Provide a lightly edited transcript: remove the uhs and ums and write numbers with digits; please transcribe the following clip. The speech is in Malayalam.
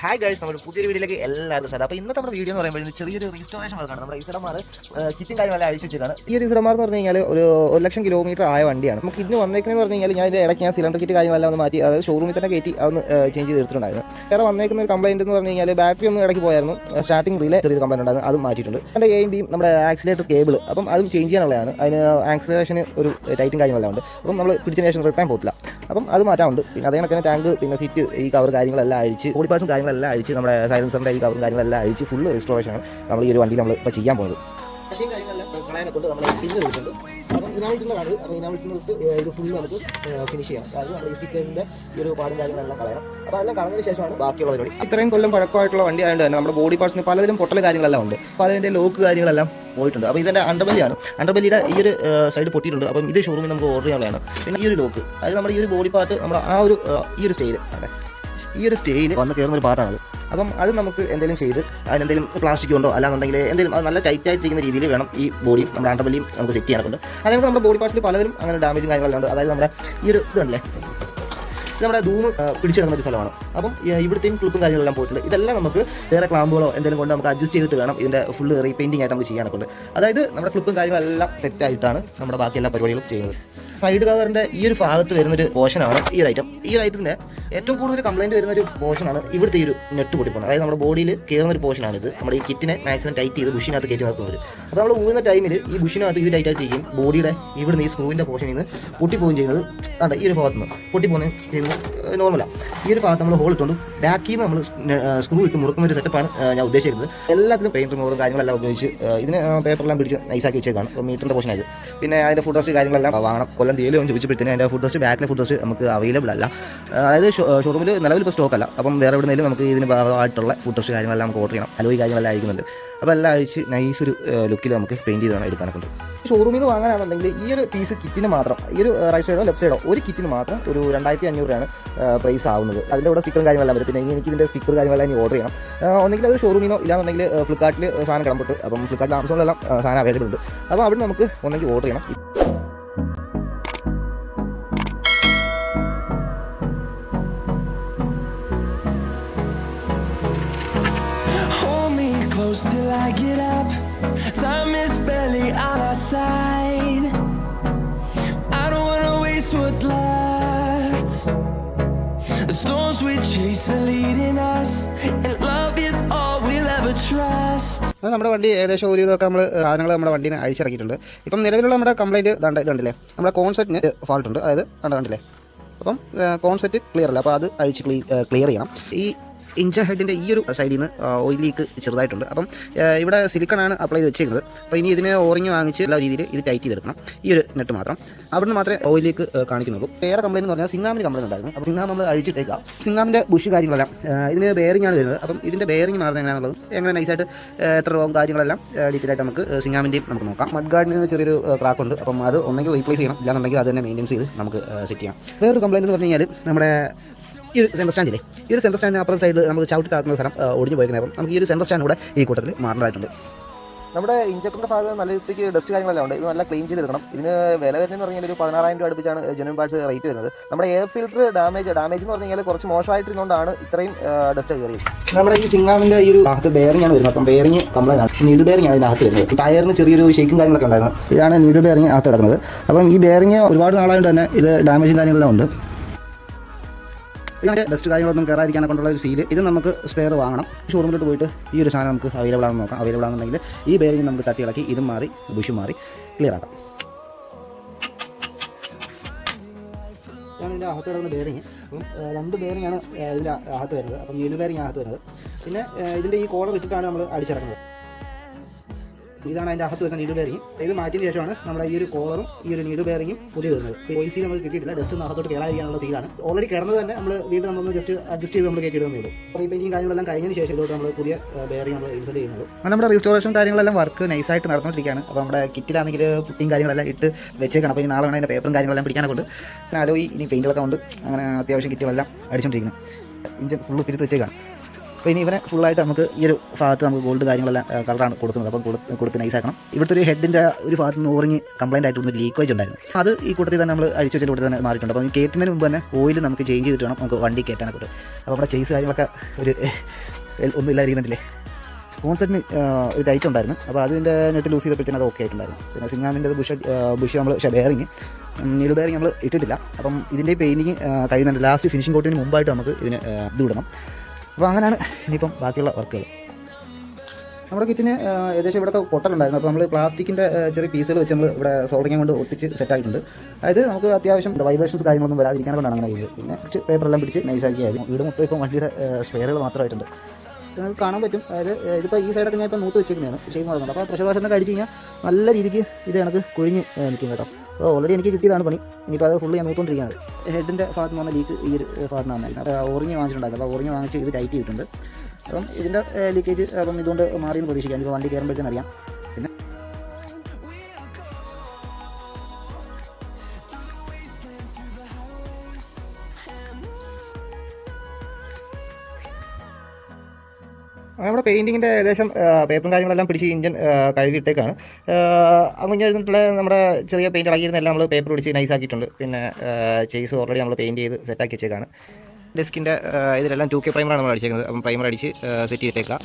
ഹായ് ഗൈസ്, നമ്മുടെ പുതിയൊരു വീഡിയോയിലേക്ക് എല്ലാവർക്കും സാർ. അപ്പോൾ ഇന്നത്തെ നമ്മുടെ വീഡിയോ എന്ന് പറയുമ്പോൾ ചെറിയൊരു റീസ്റ്റോറേഷൻ വർക്കാണ്. നമ്മുടെ ഇസഡമാർ കിറ്റും കാര്യങ്ങളെല്ലാം അഴിച്ചു വെച്ചിട്ടാണ്. ഈ ഒരു ഇസഡമാർ എന്ന് പറഞ്ഞു കഴിഞ്ഞാൽ ഒരു 1,00,000 കിലോമീറ്റർ ആയ വണ്ടിയാണ്. നമുക്ക് ഇതിന് വന്നേക്കുന്നതെന്ന് പറഞ്ഞു കഴിഞ്ഞാൽ ഞാൻ ഇടയ്ക്ക് സിലിണ്ടർ കിറ്റ് കാര്യങ്ങളെല്ലാം ഒന്ന് മാറ്റി, അതായത് ഷോറൂമിൽ തന്നെ കയറ്റി അതൊന്ന് ചേഞ്ച് ചെയ്ത് എടുത്തിട്ടുണ്ടായിരുന്നു. വേറെ വന്നേക്കുന്ന ഒരു കംപ്ലയിൻറ്റ് എന്ന് പറഞ്ഞു കഴിഞ്ഞാൽ ബാറ്ററി ഒന്ന് ഇടയ്ക്ക് പോയായിരുന്നു, സ്റ്റാർട്ടിംഗ് റിലേ ചെറിയൊരു കംപ്ലയിൻറ്റ് ഉണ്ടായിരുന്നു, അത് മാറ്റിയിട്ടുണ്ട്. എൻ്റെ എയും ബിയും നമ്മുടെ ആക്സിലേറ്റർ കേബിൾ, അപ്പം അതും ചേഞ്ച് ചെയ്യാനുള്ളതാണ്. അതിന് ആക്സിലേഷന് ഒരു ടൈറ്റും കാര്യങ്ങളെല്ലാം ഉണ്ട്. അപ്പം നമ്മൾ പിടിച്ചതിന് ശേഷം റിട്ടേൺ പോകില്ല, അപ്പം അത് മാറ്റാറുണ്ട്. പിന്നെ അതേ കണക്കിന് ടാങ്ക്, പിന്നെ സീറ്റ്, ഈ കവർ കാര്യങ്ങളെല്ലാം അഴിച്ച്, ബോഡി പാർട്സും കാര്യങ്ങളെല്ലാം അഴിച്ച്, നമ്മുടെ സൈലൻസറിൻ്റെ ഈ കവറും കാര്യങ്ങളെല്ലാം അഴിച്ച് ഫുള്ള് റെസ്റ്റോറേഷനാണ് നമ്മൾ ഈ ഒരു വണ്ടി നമ്മൾ ഇപ്പോൾ ചെയ്യാൻ പോകുന്നത്. മെഷീൻ കാര്യങ്ങളെല്ലാം കളയാനെ കൊണ്ട് നമ്മൾ ടിന്ന് കൊടുക്കുന്നുണ്ട്. അപ്പം ഇനാവിട്ടുന്നതാണ്. അപ്പോൾ ഇനാവിട്ടുന്നിട്ട് ഇത് ഫുള്ള് നമുക്ക് ഫിനിഷ് ചെയ്യാം. അതായത് നമ്മൾ ഈ സ്റ്റിക്കേഴ്സിൻ്റെ ഈ ഒരു പാടും കാര്യങ്ങളെല്ലാം കളയണം. അപ്പോൾ അതെല്ലാം കളഞ്ഞതിന് ശേഷമാണ് ബാക്കിയുള്ള പരിപാടി. ഇത്രയും കൊല്ലം പഴക്കമായിട്ടുള്ള വണ്ടി ആയതുകൊണ്ട് തന്നെ നമ്മുടെ ബോഡി പാർട്സിന് പലതിലും പൊട്ടൽ കാര്യങ്ങളെല്ലാം ഉണ്ട്. അപ്പോൾ അതിൻ്റെ ലോക്ക് കാര്യങ്ങളെല്ലാം പോയിട്ടുണ്ട്. അപ്പോൾ ഇതിൻ്റെ അണ്ടർബെല്ലിയാണ്. അണ്ടർബെല്ലിയുടെ ഈ ഒരു സൈഡ് പൊട്ടിയിട്ടുണ്ട്. അപ്പം ഇത് ഷോറൂമിൽ നമുക്ക് ഓർഡർ ചെയ്യാനുള്ളതാണ്. പിന്നെ ഈ ഒരു ലോക്ക്, അതായത് നമ്മുടെ ഈ ഒരു ബോഡി പാർട്ട്, നമ്മുടെ ആ ഒരു ഈ ഒരു സ്റ്റേയിൽ, അതെ ഈ ഒരു സ്റ്റേയിൽ വന്ന് കയറുന്നൊരു പാർട്ടാണത്. അപ്പം അത് നമുക്ക് എന്തെങ്കിലും ചെയ്ത് അതിനെന്തെങ്കിലും പ്ലാസ്റ്റിക് ഉണ്ടോ അല്ലാന്നുണ്ടെങ്കിൽ എന്തെങ്കിലും അത് നല്ല ടൈറ്റ് ആയിട്ടിരിക്കുന്ന രീതിയിൽ വേണം ഈ ബോഡിയും നമ്മുടെ അണ്ടർബെല്ലിയും നമുക്ക് സെറ്റ് ചെയ്യാനൊക്കെ. അതേപോലെ നമ്മുടെ ബോഡി പാർട്സിൽ പലതിലും അങ്ങനെ ഡാമേജും കാര്യങ്ങളെല്ലാം ഉണ്ട്. അതായത് നമ്മുടെ ഈ ഒരു ഇതുണ്ടല്ലേ, ഇത് നമ്മുടെ ധൂമ് പിടിച്ചിടുന്ന ഒരു സ്ഥലമാണ്. അപ്പം ഇവിടുത്തെയും ക്ലിപ്പും കാര്യങ്ങളെല്ലാം പോയിട്ടുണ്ട്. ഇതെല്ലാം നമുക്ക് വേറെ ക്ലാമ്പുകളോ എന്തെങ്കിലും കൊണ്ട് നമുക്ക് അഡ്ജസ്റ്റ് ചെയ്തിട്ട് വേണം ഇതിൻ്റെ ഫുള്ള് റീപെയിൻറ്റിംഗ് ആയിട്ട് നമുക്ക് ചെയ്യാനൊക്കെ ഉണ്ട്. അതായത് നമ്മുടെ ക്ലിപ്പും കാര്യങ്ങളെല്ലാം സെറ്റായിട്ടാണ് നമ്മുടെ ബാക്കി എല്ലാ പരിപാടികളും ചെയ്യുന്നത്. സൈഡ് കവറിൻ്റെ ഈ ഒരു ഭാഗത്ത് വരുന്നൊരു പോർഷനാണ് ഈ ഒരു ഐറ്റം. ഈ ഒരു ഐറ്റത്തിൻ്റെ ഏറ്റവും കൂടുതൽ കംപ്ലയിൻറ്റ് വരുന്നൊരു പോർഷനാണ് ഇവിടുത്തെ ഈ ഒരു നെറ്റ് പൊട്ടിപ്പോകുന്നത്. അതായത് നമ്മുടെ ബോഡിയിൽ കയറുന്നൊരു പോർഷനാണിത്. നമ്മുടെ ഈ കിറ്റിനെ മാക്സിമം ടൈറ്റ് ചെയ്ത് ബുഷിനകത്ത് കയറ്റി നിർത്തുന്നത്. അപ്പോൾ നമ്മൾ ഊരുന്ന ടൈമിൽ ഈ ബുഷിനകത്ത് ഇത് ടൈറ്റ് ആയിട്ടിരിക്കും. ബോഡിയുടെ ഇവിടുന്ന് ഈ സ്ക്രൂവിൻ്റെ പോർഷനിൽ നിന്ന് പൊട്ടിപ്പോവുകയും ചെയ്യുന്നത് അതെ ഈ ഒരു ഭാഗത്ത് നിന്ന് പൊട്ടിപ്പോകുകയും ചെയ്യുന്നത് നോർമലാണ്. ഈ ഒരു ഭാഗത്ത് നമ്മൾ ഹോൾ ഇട്ടുകൊണ്ട് ബാക്കിൽ നിന്ന് നമ്മൾ സ്ക്രൂ ഇട്ട് മുറുക്കുന്ന ഒരു സെറ്റപ്പാണ് ഞാൻ ഉദ്ദേശിക്കുന്നത്. എല്ലാത്തിലും പെയിൻറ്റ് റിമൂവറും കാര്യങ്ങളെല്ലാം ഉപയോഗിച്ച് ഇതിന് പേപ്പറെല്ലാം പിടിച്ച് നൈസാക്കി വെച്ചേക്കാണ്. അപ്പോൾ മീറ്ററിൻ്റെ പോർഷനായത്. പിന്നെ അതിൻ്റെ ഫുഡ് റെസ്റ്റ് കാര്യങ്ങളെല്ലാം വാങ്ങണം. കൊല്ലം തീയലും ചോദിച്ചപ്പോഴത്തേന് അതിൻ്റെ ഫുഡ് റെസ്റ്റ്, ബാക്കിലെ ഫുഡ് റെസ്റ്റ് നമുക്ക് അവൈലബിൾ അല്ല. അതായത് ഷോറൂമിൽ നിലവിൽ ഇപ്പോൾ സ്റ്റോക്ക് അല്ല. അപ്പം വേറെ എവിടെയെങ്കിലും നമുക്ക് ഇതിന് ഭാഗമായിട്ടുള്ള ഫുഡ് റെസ്റ്റ് കാര്യങ്ങളെല്ലാം നമുക്ക് ഓർഡർ ചെയ്യണം. അലോയി കാര്യങ്ങളെല്ലാം അയക്കുന്നുണ്ട്. അപ്പോൾ എല്ലാം അഴിച്ച് നൈസൊരു ലുക്കിൽ നമുക്ക് പെയിൻറ്റ് ചെയ്ത് വേണം എടുക്കാനൊക്കെ ഉണ്ട്. ഷോറൂമിൽ നിന്ന് വാങ്ങാനാണെന്നുണ്ടെങ്കിൽ ഈ ഒരു പീസ് കിറ്റിന് മാത്രം, ഈ ഒരു റൈറ്റ് സൈഡോ ലെഫ്റ്റ് സൈഡോ ഒരു കിറ്റിന് മാത്രം ഒരു 2,500 രൂപയാണ് പ്രൈസ് ആവുന്നത്. അതിൻ്റെ കൂടെ സ്റ്റിക്കറും കാര്യങ്ങളെല്ലാം വരും. പിന്നെ എനിക്ക് ഇതിൻ്റെ സ്റ്റിക്കർ കാര്യങ്ങളെല്ലാം ഇനി ഓർഡർ ചെയ്യണം. ഒന്നെങ്കിൽ അത് ഷോറൂമിൽ നിന്നോ ഇല്ലാന്നുണ്ടെങ്കിൽ ഫ്ലിപ്കാർട്ടിൽ സാധനം കിടന്നിട്ട്, അപ്പം ഫ്ലിപ്കാർട്ടിൽ ആമസോണിലെല്ലാം സാധനം അവൈലബിൾ ഉണ്ട്. അപ്പോൾ അവിടെ നമുക്ക് ഒന്നെങ്കിൽ ഓർഡർ ചെയ്യണം. Close till I get up. Time is barely on our side. I don't wanna waste what's left. The storms we chase are leading us, and love is all we'll ever trust. നമ്മുടെ വണ്ടി ഏകദേശം ഒരു ഇതൊക്കെ നമ്മൾ സാധനങ്ങൾ നമ്മുടെ വണ്ടിയിൽ നിന്ന് അഴിച്ചിറക്കിയിട്ടുണ്ട്. ഇപ്പം നിലവിലുള്ള നമ്മുടെ കംപ്ലയിൻറ്റ് ഇതുണ്ടല്ലേ, നമ്മുടെ കോൺസെപ്റ്റിന് ഫാൾട്ട് ഉണ്ട്. അതായത് കണ്ടില്ലേ, അപ്പം കോൺസെപ്റ്റ് ക്ലിയർ അല്ല. അപ്പോൾ അത് അഴിച്ച് ക്ലിയർ ചെയ്യണം. ഈ ഇഞ്ചർ ഹെഡിൻ്റെ ഈ ഒരു സൈഡിൽ നിന്ന് ഓയിൽ ലീക്ക് ചെറുതായിട്ടുണ്ട്. അപ്പം ഇവിടെ സിലിക്കണാണ് അപ്ലൈ ചെയ്ത് വെച്ചിരിക്കുന്നത്. അപ്പോൾ ഇനി ഇതിനെ ഓറിങ് വാങ്ങിച്ച് എല്ലാ രീതിയിൽ ഇത് ടൈറ്റ് ചെയ്തെടുക്കണം. ഈ ഒരു നെറ്റ് മാത്രം അവിടുന്ന് മാത്രമേ ഓയിൽ ലീക്ക് കാണിക്കുന്നുള്ളൂ. വേറെ കംപ്ലയിൻറ്റ് എന്ന് പറഞ്ഞാൽ സിംഗാമിന് കംപ്ലയിൻറ്റ് ഉണ്ടായിരുന്നു. അപ്പോൾ സിംഗാം നമ്മൾ അഴിച്ചിട്ടേക്കാം. സിംഗാമിൻ്റെ ബുഷ് കാര്യങ്ങളെല്ലാം ഇതിന് ബെയറിംഗ് ആണ് വരുന്നത്. അപ്പം ഇതിൻ്റെ ബെയറിംഗ് മാറുന്നത് എങ്ങനെയാണുള്ളത്, എങ്ങനെ നൈസായിട്ട് എത്ര രൂപ കാര്യങ്ങളെല്ലാം ഡീറ്റെയിൽ ആയിട്ട് നമുക്ക് സിംഗാമിൻ്റെയും നമുക്ക് നോക്കാം. മഡ് ഗാർഡിന് ചെറിയൊരു ക്രാക്കുണ്ട്. അപ്പം അത് ഒന്നെങ്കിൽ റീപ്ലേസ് ചെയ്യണം, ഇല്ലാന്നുണ്ടെങ്കിൽ അത് തന്നെ മെയിൻറ്റെയിൻസ് ചെയ്ത് നമുക്ക് സെറ്റ് ചെയ്യാം. വേറൊരു കംപ്ലയിൻറ്റ് എന്ന് പറഞ്ഞു കഴിഞ്ഞാൽ നമ്മുടെ ഈ ഒരു സെൻറ്റർ സ്റ്റാൻഡില്ലേ, ഈ ഒരു സെൻറ്റർ സ്റ്റാൻഡിന് അപ്പുറം സൈഡിൽ നമുക്ക് ചവിട്ടി താക്കുന്ന സ്ഥലം ഒടിഞ്ഞു പോയിരിക്കുന്നത്. അപ്പം നമുക്ക് ഈ ഒരു സെൻറ്റർ സ്റ്റാൻഡ് കൂടെ ഈ കൂട്ടത്തിൽ മാറേണ്ടതായിട്ടുണ്ട്. നമ്മുടെ ഇഞ്ചക്ടറിൻ്റെ ഭാഗത്ത് നല്ല രീതിക്ക് ഡസ്റ്റ് കാര്യങ്ങളെല്ലാം ഉണ്ട്. ഇത് നല്ല ക്ലീൻ ചെയ്തെടുക്കണം. ഇതിന് വില വരുന്നതെന്ന് പറഞ്ഞാൽ ഒരു 16,000 രൂപ അടുപ്പിച്ചാണ് ജെനുവിൻ പാർട്സ് റേറ്റ് വരുന്നത്. നമ്മുടെ എയർ ഫിൽറ്റർ ഡാമേജ് എന്ന് പറഞ്ഞു കഴിഞ്ഞാൽ കുറച്ച് മോശമായിട്ടിരുന്നുകൊണ്ടാണ് ഇത്രയും ഡസ്റ്റ് കയറിയത്. നമ്മുടെ ഈ സിംഗാമിൻ്റെ ഈ ഒരു ഭാഗത്ത് ബെയറിംഗ് ആണ് വരുന്നത്. അപ്പം ബെയറിംഗ് കംപ്ലൈൻറ്റ് ആണ്. നീഡിൽ ബെയറിംഗ് ആണ് ഇതിനകത്ത് വരുന്നത്. ടയറിന് ചെറിയൊരു ഷേക്കും കാര്യങ്ങളൊക്കെ ഉണ്ടായിരുന്നു. ഇതാണ് നീഡിൽ ബെയറിംഗ് അകത്ത് കിടക്കുന്നത്. അപ്പം ഈ ബെയറിംഗ് ഒരുപാട് നാളായതുകൊണ്ട് തന്നെ ഇത് ഡാമേജും കാര്യങ്ങളെല്ലാം ഉണ്ട്. ഇതിൻ്റെ ഡസ്റ്റ് കാര്യങ്ങളൊന്നും കയറാതിരിക്കാനെ കൊണ്ടുള്ള ഒരു സീല്, ഇത് നമുക്ക് സ്പെയർ വാങ്ങണം. ഷോറൂമിലോട്ട് പോയിട്ട് ഈ ഒരു സാധനം നമുക്ക് അവൈലബിൾ ആണെന്ന് നോക്കാം. അവൈലബിൾ ആണെന്നുണ്ടെങ്കിൽ ഈ ബെയറിംഗ് നമുക്ക് തട്ടി ഇളക്കി ഇതും മാറി ബുഷും മാറി ക്ലിയർ ആക്കാം. ഇതാണ് ഇതിൻ്റെ അകത്ത് കിടക്കുന്ന ബെയറിങ്. അപ്പം 2 ബെയറിംഗാണ് ഇതിൻ്റെ അകത്ത് വരുന്നത്. അപ്പം നീഡ് ബെയറിംഗ് അകത്ത് വരുന്നത്. പിന്നെ ഇതിൻ്റെ ഈ കോളർ ഇട്ടിട്ടാണ് നമ്മൾ അടിച്ചിറക്കുന്നത്. ഇതാണ് അതിൻ്റെ അകത്ത് വരുന്ന നീഡ് ബെയറിംഗ്. ഇത് മാറ്റിയതിന് ശേഷമാണ് നമ്മുടെ ഈ ഒരു കോളറും ഈ ഒരു നീഡ് ബെയറിംഗും പുതിയ വരുന്നത്. ഓയിൽ സീൽ നമുക്ക് കിട്ടിയിട്ടില്ല. ഡസ്റ്റ് ഒന്ന് അകത്തോട്ട് കയറാതിരിക്കാനുള്ള സീലാണ്. ഓൾറെഡി കിടന്നത് തന്നെ നമ്മൾ വീട്ടിൽ നമ്മളൊന്ന് ജസ്റ്റ് അഡ്ജസ്റ്റ് ചെയ്ത് നമ്മൾ കയറ്റിയിടുന്നേ ഉള്ളൂ. അപ്പോൾ ഈ പെയിൻറ്റിങ് കാര്യങ്ങളെല്ലാം കഴിഞ്ഞതിന് ശേഷം ഇതോട്ട് നമ്മൾ പുതിയ ബെയറിംഗ് നമ്മൾ ഇൻസേർട്ട് ചെയ്യുന്നുള്ളൂ. അപ്പോൾ നമ്മുടെ റീസ്റ്റോറേഷൻ കാര്യങ്ങളെല്ലാം വർക്ക് നൈസായിട്ട് നടന്നുകൊണ്ടിരിക്കുകയാണ്. അപ്പോൾ നമ്മുടെ കിറ്റിലാണെങ്കിൽ പുട്ടിയും കാര്യങ്ങളെല്ലാം ഇട്ട് വെച്ചേക്കണം. അപ്പോൾ ഇനി നാളെ വേണം അതിൻ്റെ പേപ്പറും കാര്യങ്ങളെല്ലാം പിടിക്കാനൊക്കെ ഉണ്ട്. പിന്നെ അലോയി ഇനി പെയിൻറ്റുകളൊക്കെ ഉണ്ട്. അങ്ങനെ അത്യാവശ്യം കിറ്റുകളെല്ലാം അടിച്ചുകൊണ്ടിരിക്കുന്നു. ഇഞ്ചൻ ഫുള്ള് തിരുത്ത് വെച്ചേക്കാണ്. അപ്പോൾ ഇനി ഇവനെ ഫുള്ളായിട്ട് നമുക്ക് ഈ ഒരു ഭാഗത്ത് നമുക്ക് ഗോൾഡ് കാര്യങ്ങളെല്ലാം കളറാണ് കൊടുക്കുന്നത്. അപ്പം കൊടുത്ത് നൈസാക്കണം. ഇവിടുത്തെ ഒരു ഹെഡിൻ്റെ ഒരു ഭാഗത്ത് നിന്ന് ഓറിഞ്ഞ് കംപ്ലൈൻറ്റ് ആയിട്ട് ഒരു ലീക്കേജ് ഉണ്ടായിരുന്നു. അത് ഈ കൂട്ടത്തിൽ തന്നെ നമ്മൾ അഴിച്ചു വെച്ചിട്ട് കൂടെ തന്നെ മാറിയിട്ടുണ്ട്. അപ്പം ഈ കയറ്റുന്നതിന് മുമ്പ് തന്നെ ഓയിൽ നമുക്ക് ചേഞ്ച് ചെയ്തിട്ട് വേണം നമുക്ക് വണ്ടി കയറ്റാനൊക്കെ. അപ്പോൾ നമ്മുടെ ചെയ്സ് കാര്യങ്ങളൊക്കെ ഒരു ഒന്നും ഇല്ലാതിരിക്കുന്നില്ലേ. കോൺസെപ്റ്റിന് ഒരു ടൈറ്റ് ഉണ്ടായിരുന്നു. അപ്പോൾ അതിൻ്റെ നെറ്റ് ലൂസ് ചെയ്തപ്പോഴത്തേനും അത് ഓക്കെ ആയിട്ടുണ്ടായിരുന്നു. പിന്നെ സിംഗാമിൻ്റെ ബുഷ് നമ്മൾ ബെയറിങ് നീഡ് ബെയറിങ് നമ്മൾ ഇട്ടിട്ടില്ല. അപ്പം ഇതിൻ്റെ പെയിൻറ്റിങ് കഴിയുന്നുണ്ട്. ലാസ്റ്റ് ഫിനിഷിംഗ് കോട്ടിന് മുമ്പായിട്ട് നമുക്ക് ഇതിന് ഇത് വിടണം. അപ്പോൾ അങ്ങനെയാണ് ഇനിയിപ്പം ബാക്കിയുള്ള വർക്കുകൾ. നമ്മുടെ കിറ്റിന് ഏകദേശം ഇവിടുത്തെ പൊട്ടലുണ്ടായിരുന്നു. അപ്പോൾ നമ്മൾ പ്ലാസ്റ്റിക്കിൻ്റെ ചെറിയ പീസുകൾ വെച്ച് നമ്മൾ ഇവിടെ സോൾഡിങ് കൊണ്ട് ഒട്ടിച്ച് സെറ്റായിട്ടുണ്ട്. അതായത് നമുക്ക് അത്യാവശ്യം വൈബ്രേഷൻസ് കാര്യങ്ങളൊന്നും വരാതിരിക്കാൻ കൊണ്ടാണ് അങ്ങനെ ചെയ്തത്. പിന്നെ നെക്സ്റ്റ് പേപ്പറെല്ലാം പിടിച്ച് നൈസാക്കിയായിരുന്നു. വീട് മൊത്തം ഇപ്പം വണ്ടിയുടെ സ്പെയറുകൾ മാത്രമായിട്ടുണ്ട്. നിങ്ങൾക്ക് കാണാൻ പറ്റും. അതായത് ഇതിപ്പോൾ ഈ സൈഡൊക്കെ ഞാൻ ഇപ്പോൾ നൂത്ത് വെച്ചിരിക്കുന്നതാണ് ഷെയ്മ് മാറുന്നത്. അപ്പോൾ പ്രഷർ വാഷറിനൊക്കെ അടിച്ച് കഴിഞ്ഞാൽ നല്ല രീതിക്ക് ഇത് കണക്ക് കുഴിഞ്ഞ് നിൽക്കും കേട്ടോ. അപ്പോൾ ഓൾറെഡി എനിക്ക് കിട്ടിയതാണ് പണി. ഇനിയിപ്പോൾ അത് ഫുള്ള് ഞാൻ നോക്കിക്കൊണ്ടിരിക്കുകയാണ്. ഹെഡിൻ്റെ ഭാഗത്ത് നിന്ന് വന്ന ലീക്ക് ഈ ഒരു ഭാഗത്ത് നിന്നായിരുന്നു. അപ്പോൾ ഓറിഞ്ഞ് വാങ്ങിച്ചിട്ടുണ്ടായിരുന്നു. അപ്പോൾ ഓറിഞ്ഞ് വാങ്ങിച്ച് ഇത് ടൈറ്റ് ചെയ്തിട്ടുണ്ട്. അപ്പം ഇതിൻ്റെ ലീക്കേജ് അപ്പം ഇതുകൊണ്ട് മാറിയെന്ന് പ്രതീക്ഷിക്കാം. ഇപ്പോൾ വണ്ടി കയറുമ്പോഴത്തേനും അറിയാം. പിന്നെ നമ്മുടെ പെയിൻറ്റിങ്ങിൻ്റെ ഏകദേശം പേപ്പറും കാര്യങ്ങളെല്ലാം പിടിച്ച് ഇഞ്ചൻ കഴുകിയിട്ടേക്കാണ്. കുഞ്ഞെഴുന്നിട്ടുള്ള നമ്മുടെ ചെറിയ പെയിൻറ്റ് ഇളകിയിരുന്നെല്ലാം നമ്മൾ പേപ്പർ പിടിച്ച് നൈസാക്കിയിട്ടുണ്ട്. പിന്നെ ചെയ്സ് ഓൾറെഡി നമ്മൾ പെയിൻറ്റ് ചെയ്ത് സെറ്റാക്കി വെച്ചേക്കാണ്. ഡെസ്കിൻ്റെ ഇതിലെല്ലാം 2K പ്രൈമറാണ് നമ്മൾ അടിച്ചേക്കുന്നത്. അപ്പം പ്രൈമർ അടിച്ച് സെറ്റ് ചെയ്തേക്കാം.